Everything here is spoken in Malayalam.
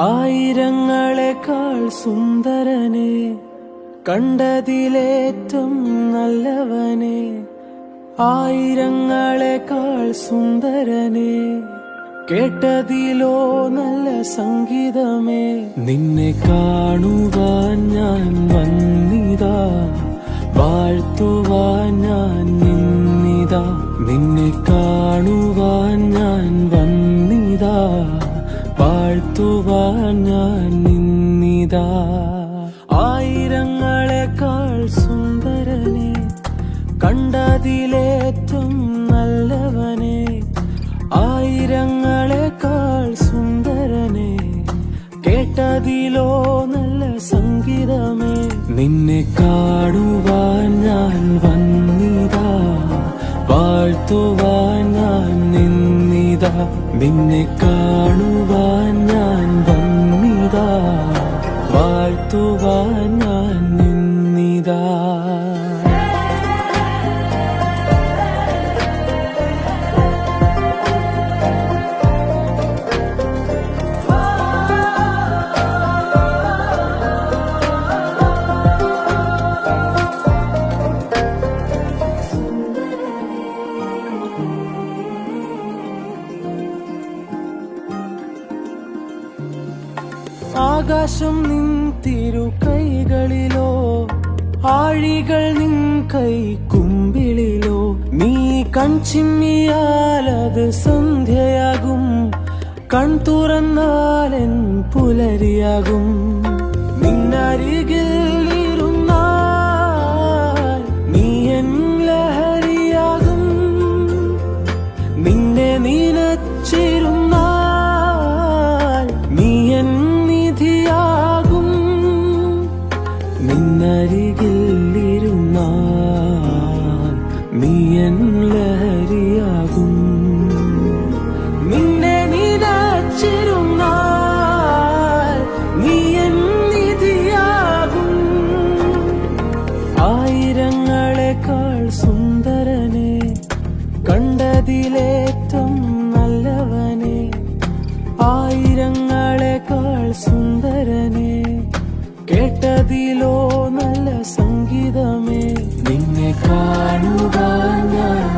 ആയിരങ്ങളെക്കാൾ സുന്ദരനെ, കണ്ടതിലേറ്റം നല്ലവനെ. ആയിരങ്ങളെക്കാൾ സുന്ദരനെ, കേട്ടതിലോ നല്ല സംഗീതമേ. നിന്നെ കാണുവാൻ ഞാൻ വന്നിതാ, വാഴ്ത്തുവാൻ ഞാൻ നിന്നിതാ. നിന്നെ കാണുവാൻ ഞാൻ വന്നിതാ, വാഴ്ത്തുവാൻ ഞാൻ നിന്നിതാ. ആയിരങ്ങളെക്കാൾ സുന്ദരനെ, കണ്ടതിലേറ്റം നല്ലവനെ. ആയിരങ്ങളെക്കാൾ സുന്ദരനെ, കേട്ടതിലോ നല്ല സംഗീതമേ. നിന്നെ കാണുവാൻ ഞാൻ വന്നിതാ, വാഴ്ത്തുവാൻ ഞാൻ നിന്നിതാ. നിന്നെ കാണുവാൻ ഞാൻ വന്നിതാ, വാഴ്ത്തുവാൻ ഞാൻ നിന്നിതാ. ആകാശം നിൻ തിരുകൈകളിലോ, ആഴികൾ നിൻ കൈക്കുമ്പിളിലോ. നീ കൺചിമ്മിയാൽ അത് സന്ധ്യയാകും, കൺ തുറന്നാലെൻ പുലരിയാകും. നിന്നരികിൽ ഇരുന്നാൽ നീ എൻ ലഹരിയാകും, നിന്നെ നനച്ചിരുന്നാൽ നീ എൻ നിധിയാകും. നിന്നരികിൽ ഇരുന്നാൽ നീ എൻ ലഹരിയാകും, നിന്നെ നനച്ചിരുന്നാൽ നീ എൻ നിധിയാകും. ആയിരങ്ങളെക്കാൾ സുന്ദരനെ, കണ്ടതിലേറ്റം നല്ലവനെ. ആയിരങ്ങളെക്കാൾ സുന്ദരനെ, കേട്ടതിലോ നല്ല സംഗീതമേ. നിന്നെ കാണുവാൻ ഞാൻ